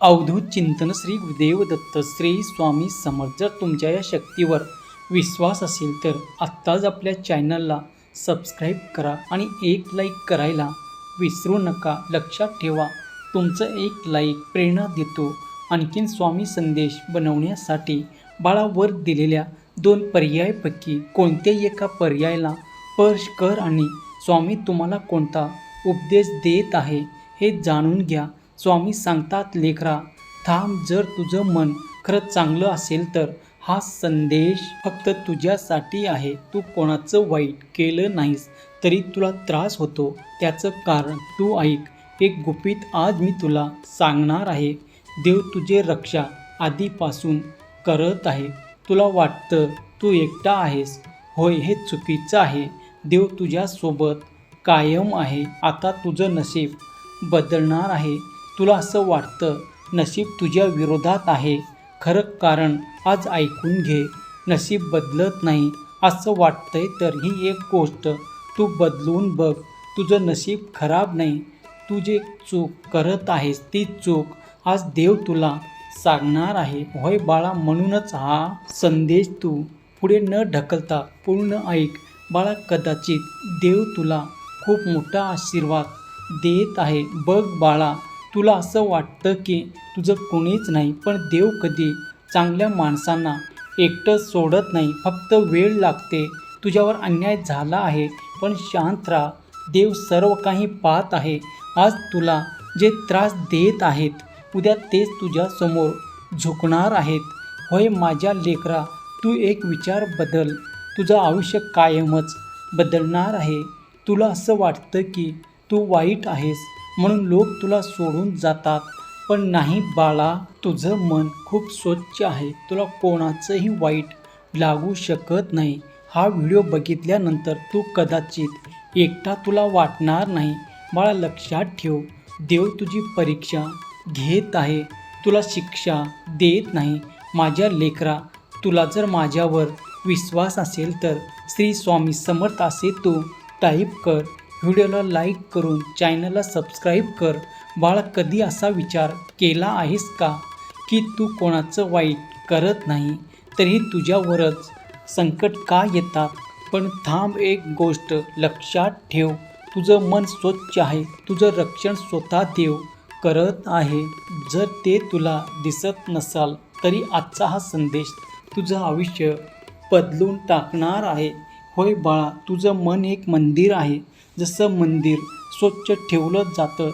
अवधूत चिंतन श्री गुरुदेव दत्त श्री स्वामी समर्थ. जर तुमच्या या शक्तीवर विश्वास असेल तर आत्ताच आपल्या चॅनलला सबस्क्राईब करा आणि एक लाईक करायला विसरू नका. लक्षात ठेवा, तुमचं एक लाईक प्रेरणा देतो आणखीन स्वामी संदेश बनवण्यासाठी. बाळावर दिलेल्या 2 पर्यायापैकी कोणत्याही एका पर्यायाला स्पर्श कर आणि स्वामी तुम्हाला कोणता उपदेश देत आहे हे जाणून घ्या. स्वामी सांगतात, लेकरा थांब, जर तुझं मन खरंच चांगलं असेल तर हा संदेश फक्त तुझ्यासाठी आहे. तू कोणाचं वाईट केलं नाहीस तरी तुला त्रास होतो, त्याचं कारण तू ऐक. एक गुपित आज मी तुला सांगणार आहे. देव तुझे रक्षा आधीपासून करत आहे. तुला वाटतं तू एकटा आहेस, होय, हे चुकीचं आहे. देव तुझ्यासोबत कायम आहे. आता तुझं नशीब बदलणार आहे. तुला असं वाटतं नशीब तुझ्या विरोधात आहे, खरं कारण आज ऐकून घे, नशीब बदलत नाही असं वाटतंय तर ही एक गोष्ट तू बदलून बघ. तुझं नशीब खराब नाही. तू जे चूक करत आहेस ती चूक आज देव तुला सांगणार आहे. होय बाळा, म्हणूनच हा संदेश तू पुढे न ढकलता पूर्ण ऐक. बाळा, कदाचित देव तुला खूप मोठा आशीर्वाद देत आहे. बघ बाळा, तुला असं वाटतं की तुझं कोणीच नाही, पण देव कधी चांगल्या माणसांना एकटं सोडत नाही. फक्त वेळ लागते. तुझ्यावर अन्याय झाला आहे, पण शांत राहा. देव सर्व काही पाहत आहे. आज तुला जे त्रास देत आहेत, उद्या तेच तुझ्यासमोर झुकणार आहेत. होय माझ्या लेकरा, तू एक विचार बदल, तुझं आयुष्य कायमच बदलणार आहे. तुला असं वाटतं की तू वाईट आहेस म्हणून लोक तुला सोडून जातात, पण नाही बाळा, तुझं मन खूप स्वच्छ आहे. तुला कोणाचंही वाईट लागू शकत नाही. हा व्हिडिओ बघितल्यानंतर तू कदाचित एकटा तुला वाटणार नाही. बाळा, लक्षात ठेव, देव तुझी परीक्षा घेत आहे, तुला शिक्षा देत नाही. माझ्या लेकरा, तुला जर माझ्यावर विश्वास असेल तर श्री स्वामी समर्थ असे तू टाईप कर. व्हिडिओला लाईक करून चॅनलला सबस्क्राईब कर. बाळा, कधी असा विचार केला आहेस का की तू कोणाचं वाईट करत नाही तरीही तुझ्यावरच संकट का येतात? पण थांब, एक गोष्ट लक्षात ठेव, तुझं मन स्वच्छ आहे. तुझं रक्षण स्वतः देव करत आहे. जर ते तुला दिसत नसाल तरी आजचा हा संदेश तुझं आयुष्य बदलून टाकणार आहे. होय बाळा, तुझं मन एक मंदिर आहे. जसं मंदिर स्वच्छ ठेवलं जातं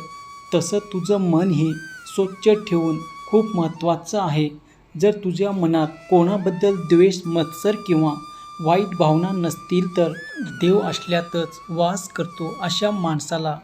तसं तुझं मनही स्वच्छ ठेवून खूप महत्त्वाचं आहे. जर तुझ्या मनात कोणाबद्दल द्वेष, मत्सर किंवा वाईट भावना नसतील तर देव असल्यातच वास करतो. अशा माणसाला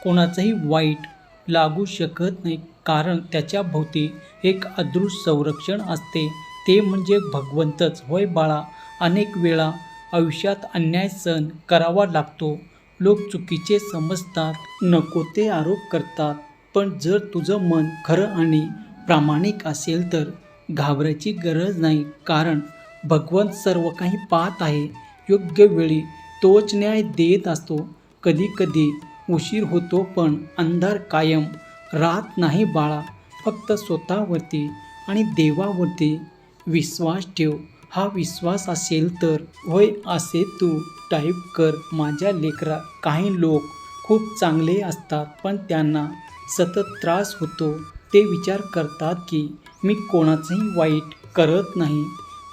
कोणाचंही वाईट लागू शकत नाही, कारण त्याच्या भोवती एक अदृश्य संरक्षण असते, ते म्हणजे भगवंतच. होय बाळा, अनेक वेळा आयुष्यात अन्याय सहन करावा लागतो. लोक चुकीचे समजतात, नको ते आरोप करतात, पण जर तुझं मन खरं आणि प्रामाणिक असेल तर घाबरायची गरज नाही, कारण भगवंत सर्व काही पाहत आहे. योग्य वेळी तोच न्याय देत असतो. कधी कधी उशीर होतो, पण अंधार कायम राहत नाही बाळा. फक्त स्वतःवरती आणि देवावरती विश्वास ठेव. हा विश्वास असेल तर होय असे तू टाईप कर. माझ्या लेकरा, काही लोक खूप चांगले असतात, पण त्यांना सतत त्रास होतो. ते विचार करतात की मी कोणाचंही वाईट करत नाही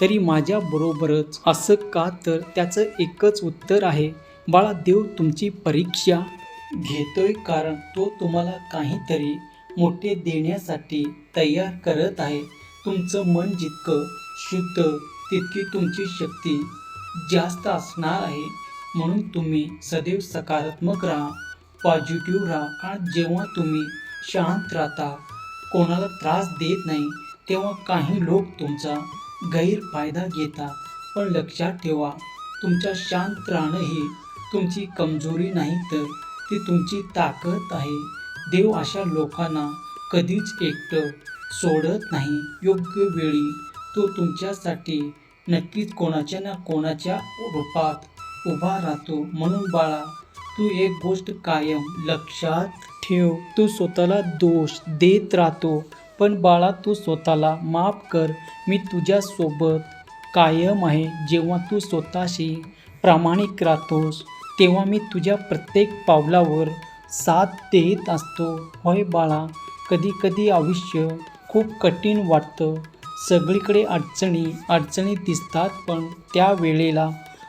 तरी माझ्याबरोबरच असं का? तर त्याचं एकच उत्तर आहे बाळा, देव तुमची परीक्षा घेतोय, कारण तो तुम्हाला काहीतरी मोठे देण्यासाठी तयार करत आहे. तुमचं मन जितकं शुद्ध तितकी तुमची शक्ती जास्त असणार आहे. म्हणून तुम्ही सदैव सकारात्मक राहा, पॉझिटिव्ह राहा. कारण जेव्हा तुम्ही शांत राहता, कोणाला त्रास देत नाही, तेव्हा काही लोक तुमचा गैरफायदा घेतात. पण लक्षात ठेवा, तुमच्या शांत राहणं ही तुमची कमजोरी नाही, तर ती तुमची ताकद आहे. देव अशा लोकांना कधीच एकटं सोडत नाही. योग्य वेळी तो तुमच्यासाठी नक्कीच कोणाच्या ना कोणाच्या रूपात उभा राहतो. म्हणून बाळा, तू एक गोष्ट कायम लक्षात ठेव, तू स्वतःला दोष देत राहतो पण बाळा तू स्वतःला माफ कर. मी तुझ्यासोबत कायम आहे. जेव्हा तू स्वतःशी प्रामाणिक राहतोस तेव्हा मी तुझ्या प्रत्येक पावलावर साथ देत असतो. होय बाळा, कधी कधी आयुष्य खूप कठीण वाटतं. सगळीकडे अडचणी दिसतात, पण त्या वेळेला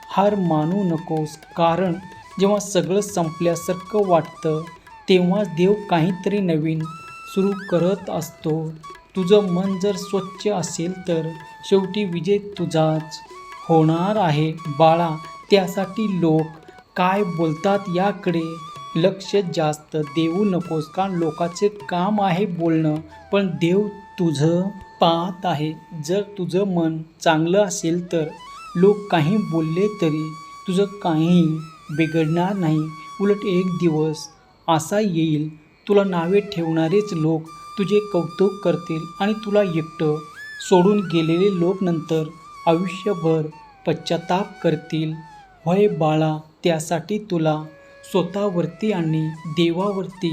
हार मानू नकोस. कारण जेव्हा सगळं संपल्यासारखं वाटतं तेव्हाच देव काहीतरी नवीन सुरू करत असतो. तुझं मन जर स्वच्छ असेल तर शेवटी विजय तुझाच होणार आहे बाळा. त्यासाठी लोक काय बोलतात याकडे लक्ष जास्त देऊ नकोस, कारण लोकांचे काम आहे बोलणं, पण देव तुझं पाहत आहे. जर तुझं मन चांगलं असेल तर लोक काही बोलले तरी तुझं काही बिघडणार नाही. उलट एक दिवस असा येईल, तुला नावे ठेवणारेच लोक तुझे कौतुक करतील आणि तुला एकटं सोडून गेलेले लोक नंतर आयुष्यभर पश्चाताप करतील. होय बाळा, त्यासाठी तुला स्वतःवरती आणि देवावरती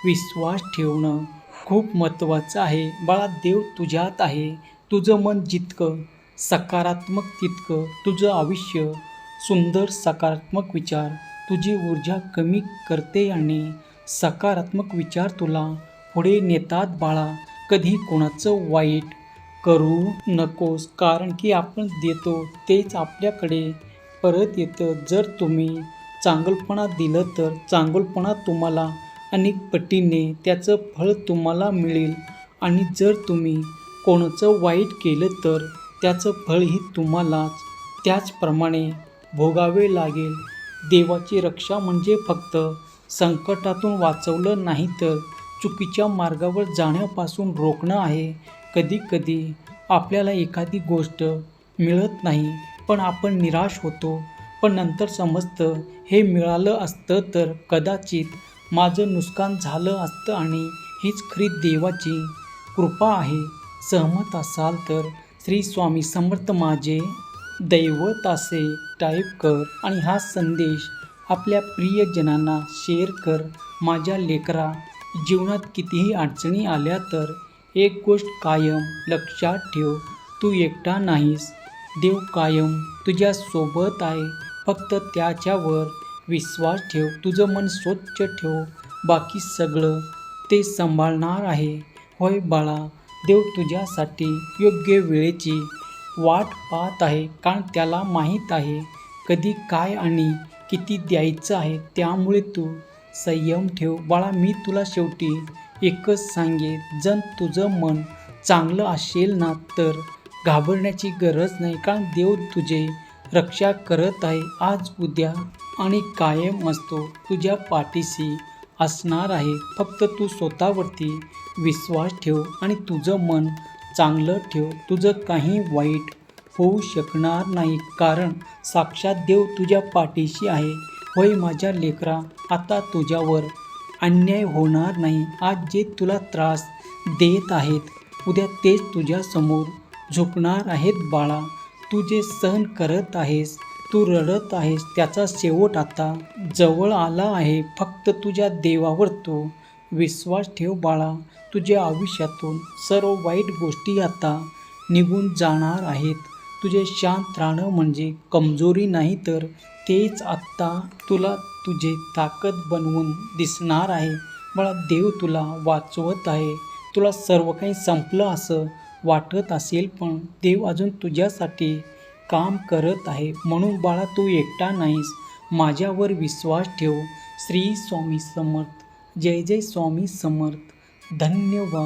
विश्वास ठेवणं खूप महत्त्वाचं आहे. बाळा, देव तुझ्यात आहे. तुझं मन जितकं सकारात्मक तितकं तुझं आयुष्य सुंदर. सकारात्मक विचार तुझी ऊर्जा कमी करते आणि सकारात्मक विचार तुला पुढे नेतात. बाळा, कधी कोणाचं वाईट करू नकोस, कारण की आपण देतो तेच आपल्याकडे परत येतं. जर तुम्ही चांगुलपणा दिलं तर चांगुलपणा तुम्हाला अनेक पटीने त्याचं फळ तुम्हाला मिळेल, आणि जर तुम्ही कोणाचं वाईट केलं तर त्याचं फळही तुम्हालाच त्याचप्रमाणे भोगावे लागेल. देवाची रक्षा म्हणजे फक्त संकटातून वाचवलं नाही तर चुकीच्या मार्गावर जाण्यापासून रोखणं आहे. कधी कधी आपल्याला एखादी गोष्ट मिळत नाही, पण आपण निराश होतो. पण नंतर समजतं, हे मिळालं असतं तर कदाचित माझं नुकसान झालं असतं आणि हीच खरी देवाची कृपा आहे. सहमत असाल तर श्री स्वामी समर्थ माझे दैवत असे टाईप कर आणि हा संदेश आपल्या प्रियजनांना शेअर कर. माझ्या लेकरा, जीवनात कितीही अडचणी आल्या तर एक गोष्ट कायम लक्षात ठेव, तू एकटा नाहीस. देव कायम तुझ्या सोबत आहे. फक्त त्याच्यावर विश्वास ठेव. तुझं मन स्वच्छ ठेव, बाकी सगळं ते सांभाळणार आहे. होय बाळा, देव तुझ्यासाठी योग्य वेळेची वाट पाहत आहे, कारण त्याला माहीत आहे कधी काय आणि किती द्यायचं आहे. त्यामुळे तू संयम ठेव. बाळा, मी तुला शेवटी एकच सांगेन, जर तुझं मन चांगलं असेल ना तर घाबरण्याची गरज नाही, कारण देव तुझे रक्षा करत आहे. आज, उद्या आणि कायम असतो तुझ्या पाठीशी असणार आहे. फक्त तू स्वतःवरती विश्वास ठेव आणि तुझं मन चांगलं ठेव. तुझं काही वाईट होऊ शकणार नाही, कारण साक्षात देव तुझ्या पाठीशी आहे. होय माझ्या लेकरा, आता तुझ्यावर अन्याय होणार नाही. आज जे तुला त्रास देत आहेत, उद्या तेच तुझ्यासमोर झुकणार आहेत. बाळा, तू जे सहन करत आहेस, तू रडत आहेस, त्याचा शेवट आता जवळ आला आहे. फक्त तुझ्या देवावर तू विश्वास ठेव. बाळा, तुझ्या आयुष्यातून सर्व वाईट गोष्टी आता निघून जाणार आहेत. तुझे शांत राहणं म्हणजे कमजोरी नाही, तर तेच आत्ता तुला तुझे ताकद बनवून दिसणार आहे. बाळा, देव तुला वाचवत आहे. तुला सर्व काही संपलं असं वाटत असेल, पण देव अजून तुझ्यासाठी काम करत आहे. म्हणून बाळा, तू एकटा नाहीस. माझ्यावर विश्वास ठेव. श्री स्वामी समर्थ. जय जय स्वामी समर्थ. धन्यवाद.